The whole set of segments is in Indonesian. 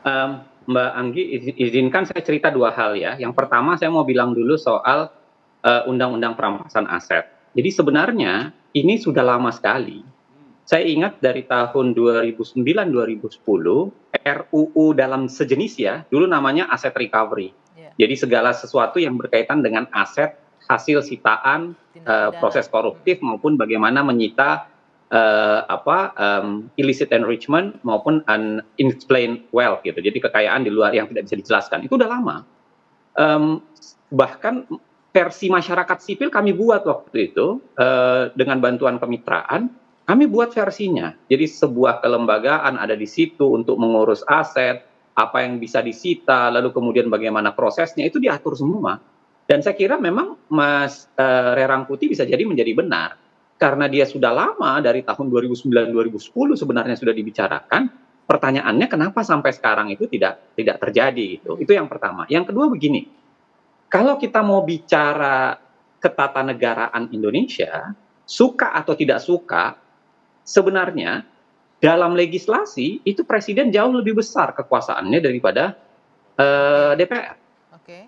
Mmm, Mbak Anggi, izinkan saya cerita 2 hal ya. Yang pertama saya mau bilang dulu soal, undang-undang perampasan aset. Jadi sebenarnya ini sudah lama sekali. Saya ingat dari tahun 2009, 2010, RUU dalam sejenis ya, dulu namanya Asset Recovery. Ya, Jadi segala sesuatu yang berkaitan dengan aset, hasil sitaan, tindak pidana. proses koruptif maupun bagaimana menyita illicit enrichment maupun unexplained wealth gitu. Jadi kekayaan di luar yang tidak bisa dijelaskan. Itu udah lama. Um, Bahkan versi masyarakat sipil kami buat waktu itu dengan bantuan kemitraan. Kami buat versinya. Jadi sebuah kelembagaan ada di situ untuk mengurus aset, apa yang bisa disita, lalu kemudian bagaimana prosesnya itu diatur semua. Dan saya kira memang Mas Rerangkuti bisa jadi menjadi benar karena dia sudah lama dari tahun 2009 2010 sebenarnya sudah dibicarakan. Pertanyaannya kenapa sampai sekarang itu tidak terjadi gitu. Itu yang pertama. Yang kedua begini, kalau kita mau bicara ketatanegaraan Indonesia, suka atau tidak suka, sebenarnya dalam legislasi itu presiden jauh lebih besar kekuasaannya daripada DPR. Oke.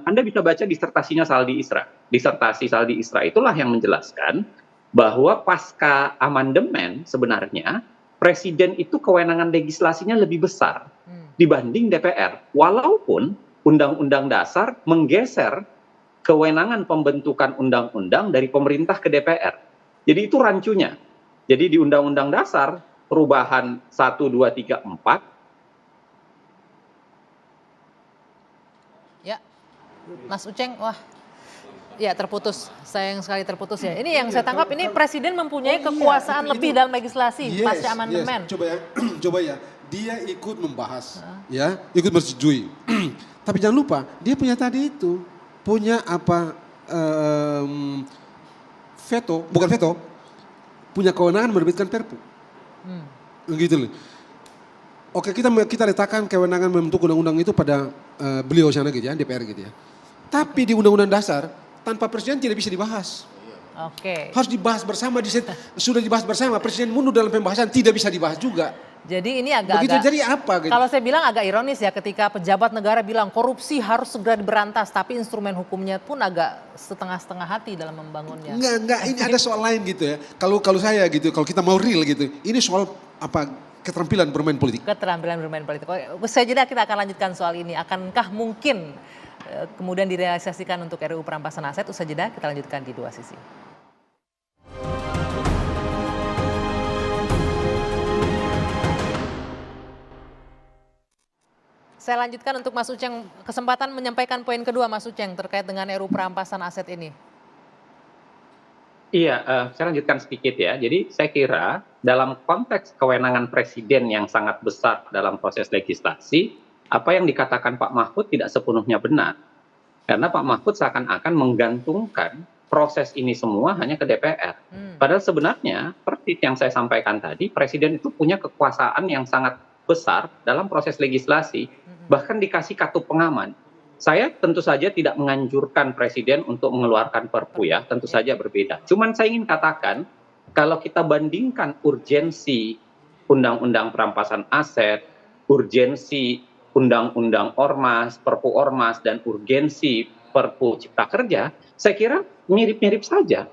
Anda bisa baca disertasinya Saldi Isra. Disertasi Saldi Isra itulah yang menjelaskan bahwa pasca amandemen sebenarnya presiden itu kewenangan legislasinya lebih besar dibanding DPR. Walaupun Undang-Undang Dasar menggeser kewenangan pembentukan undang-undang dari pemerintah ke DPR. Jadi itu rancunya. Jadi di Undang-Undang Dasar perubahan 1, 2, 3, 4 Ya, Mas Uceng, wah, ya terputus. Sayang sekali terputus ya. Ini yang saya tangkap, ini presiden mempunyai kekuasaan lebih dalam legislasi pasca amandemen. Coba ya, coba ya. Dia ikut membahas, ya, ikut menyetujui. Tapi jangan lupa, dia punya tadi itu, punya apa, veto, bukan veto, punya kewenangan menerbitkan perpu. Begitu loh. Oke, kita letakkan kewenangan membentuk undang-undang itu pada beliau sana gitu ya, DPR gitu ya. Tapi di undang-undang dasar, tanpa presiden tidak bisa dibahas. Oke. Harus dibahas bersama, sudah dibahas bersama, presiden mundur dalam pembahasan tidak bisa dibahas juga. Jadi ini Begitu agak-agak, jadi apa gitu? kalau saya bilang agak ironis ya ketika pejabat negara bilang korupsi harus segera diberantas, tapi instrumen hukumnya pun agak setengah-setengah hati dalam membangunnya. Enggak, ini ada soal lain gitu ya. Kalau saya gitu, kalau kita mau real gitu, ini soal apa, keterampilan bermain politik. Keterampilan bermain politik. Usai jeda kita akan lanjutkan soal ini. Akankah mungkin kemudian direalisasikan untuk RUU perampasan aset? Usai jeda kita lanjutkan di Dua Sisi. Saya lanjutkan untuk Mas Uceng, kesempatan menyampaikan poin kedua Mas Uceng terkait dengan RUU perampasan aset ini. Iya, saya lanjutkan sedikit ya. Jadi saya kira dalam konteks kewenangan presiden yang sangat besar dalam proses legislasi, apa yang dikatakan Pak Mahfud tidak sepenuhnya benar. Karena Pak Mahfud seakan-akan menggantungkan proses ini semua hanya ke DPR. Padahal sebenarnya, seperti yang saya sampaikan tadi, presiden itu punya kekuasaan yang sangat besar dalam proses legislasi, bahkan dikasih kartu pengaman. Saya tentu saja tidak menganjurkan presiden untuk mengeluarkan perpu ya, tentu saja berbeda. Cuman saya ingin katakan, kalau kita bandingkan urgensi undang-undang perampasan aset, urgensi undang-undang ormas, perpu ormas, dan urgensi perpu cipta kerja, saya kira mirip-mirip saja.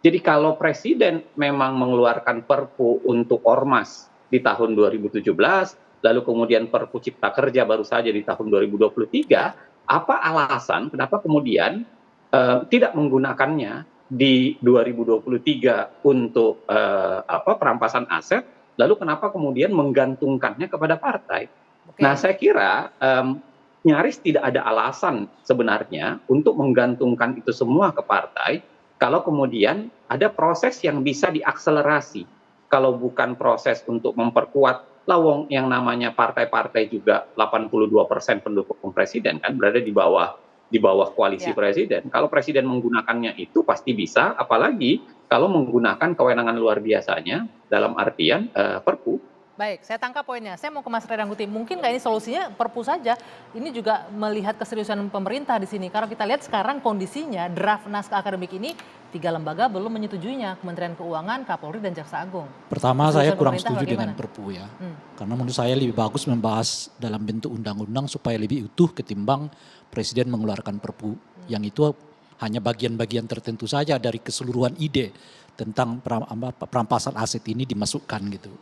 Jadi kalau presiden memang mengeluarkan perpu untuk ormas di tahun 2017, lalu kemudian perpu cipta kerja baru saja di tahun 2023, apa alasan kenapa kemudian tidak menggunakannya di 2023 untuk perampasan aset, lalu kenapa kemudian menggantungkannya kepada partai? Nah, saya kira nyaris tidak ada alasan sebenarnya untuk menggantungkan itu semua ke partai kalau kemudian ada proses yang bisa diakselerasi. Kalau bukan proses untuk memperkuat lawong yang namanya partai-partai juga 82% pendukung presiden kan berada di bawah koalisi presiden. Kalau presiden menggunakannya itu pasti bisa, apalagi kalau menggunakan kewenangan luar biasanya dalam artian perpu. Baik, saya tangkap poinnya. Saya mau ke Mas Redangkuti. Mungkin nggak ini solusinya Perpu saja. Ini juga melihat keseriusan pemerintah di sini. Kalau kita lihat sekarang kondisinya draft naskah akademik ini 3 lembaga belum menyetujuinya. Kementerian Keuangan, Kapolri, dan Jaksa Agung. Pertama saya kurang pemerintah setuju bagaimana? dengan Perpu ya. Karena menurut saya lebih bagus membahas dalam bentuk undang-undang supaya lebih utuh ketimbang Presiden mengeluarkan Perpu. Yang itu hanya bagian-bagian tertentu saja dari keseluruhan ide tentang perampasan aset ini dimasukkan gitu.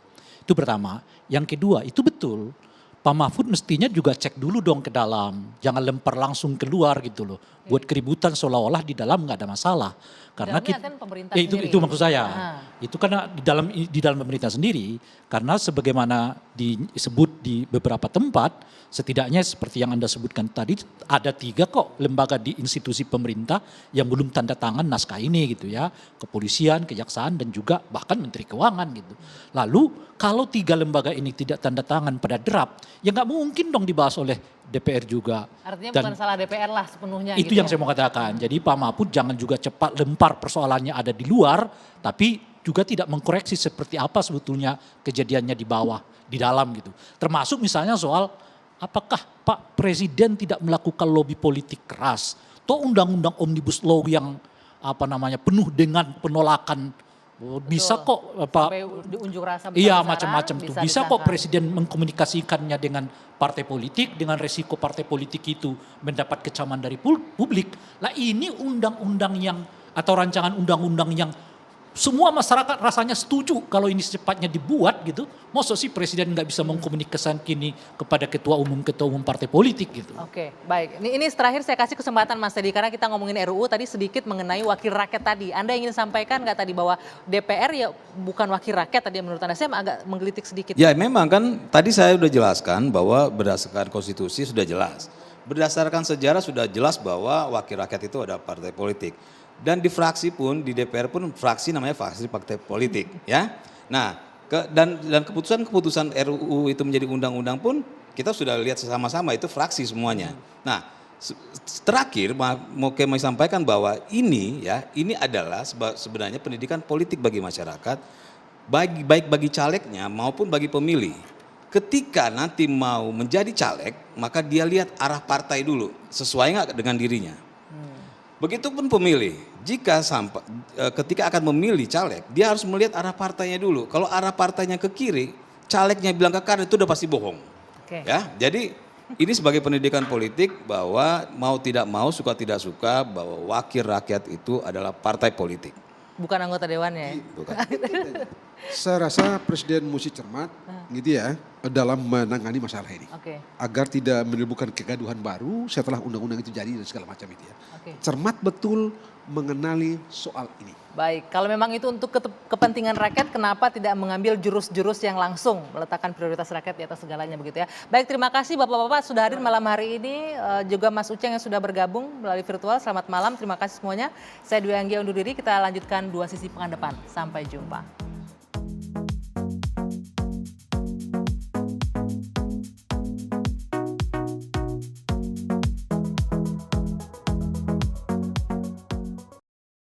Itu pertama. Yang kedua, itu betul. Pak Mahfud mestinya juga cek dulu dong ke dalam. Jangan lempar langsung keluar gitu loh. Buat keributan seolah-olah di dalam nggak ada masalah. Karena Dalamnya kan pemerintah ya, itu sendiri. maksud saya. Nah. Itu karena di dalam pemerintah sendiri. Karena sebagaimana disebut di beberapa tempat, setidaknya seperti yang Anda sebutkan tadi, ada 3 kok lembaga di institusi pemerintah yang belum tanda tangan naskah ini gitu ya. Kepolisian, kejaksaan, dan juga bahkan Menteri Keuangan gitu. Lalu kalau 3 lembaga ini tidak tanda tangan pada draft, ya nggak mungkin dong dibahas oleh DPR juga. Artinya Dan bukan salah DPR lah sepenuhnya. itu gitu yang saya mau katakan. Jadi Pak Mahfud jangan juga cepat lempar persoalannya ada di luar, tapi juga tidak mengkoreksi seperti apa sebetulnya kejadiannya di bawah, di dalam gitu. Termasuk misalnya soal apakah Pak Presiden tidak melakukan lobby politik keras. Toh undang-undang Omnibus Law yang penuh dengan penolakan. Bisa kok Sampai di unjuk rasa iya besar-besaran, macam-macam tuh. Bisa kok disahkan. Presiden mengkomunikasikannya dengan partai politik, dengan resiko partai politik itu mendapat kecaman dari publik. Lah ini undang-undang yang atau rancangan undang-undang yang semua masyarakat rasanya setuju kalau ini secepatnya dibuat gitu. Masa sih Presiden nggak bisa mengkomunikasikan kini kepada ketua umum partai politik gitu. Oke, baik. Ini terakhir saya kasih kesempatan Mas Teddy, karena kita ngomongin RUU tadi sedikit mengenai wakil rakyat tadi. Anda ingin sampaikan nggak tadi bahwa DPR ya bukan wakil rakyat tadi menurut Anda? Saya agak menggelitik sedikit. Ya memang kan tadi saya sudah jelaskan bahwa berdasarkan konstitusi sudah jelas. Berdasarkan sejarah sudah jelas bahwa wakil rakyat itu ada partai politik. Dan di fraksi pun, di DPR pun fraksi namanya fraksi partai politik ya. Nah dan keputusan RUU itu menjadi undang-undang pun kita sudah lihat sama-sama itu fraksi semuanya. Nah terakhir mau kami sampaikan bahwa ini adalah sebenarnya pendidikan politik bagi masyarakat, baik bagi calegnya maupun bagi pemilih. Ketika nanti mau menjadi caleg, maka dia lihat arah partai dulu, sesuai nggak dengan dirinya. Begitupun pemilih, ketika akan memilih caleg, dia harus melihat arah partainya dulu. Kalau arah partainya ke kiri, calegnya bilang ke kanan itu udah pasti bohong. Oke. Ya, jadi ini sebagai pendidikan politik bahwa mau tidak mau, suka tidak suka, bahwa wakil rakyat itu adalah partai politik. Bukan anggota dewannya ya? Bukan. Saya rasa Presiden mesti cermat gitu ya dalam menangani masalah ini. Oke. Agar tidak menimbulkan kegaduhan baru setelah undang-undang itu jadi dan segala macam itu ya. Oke. Cermat betul mengenali soal ini. Baik, kalau memang itu untuk kepentingan rakyat, kenapa tidak mengambil jurus-jurus yang langsung meletakkan prioritas rakyat di atas segalanya begitu ya. Baik, terima kasih Bapak-Bapak sudah hadir malam hari ini, juga Mas Uceng yang sudah bergabung melalui virtual. Selamat malam, terima kasih semuanya. Saya Dwi Anggia undur diri, kita lanjutkan Dua Sisi Pekan depan. Sampai jumpa.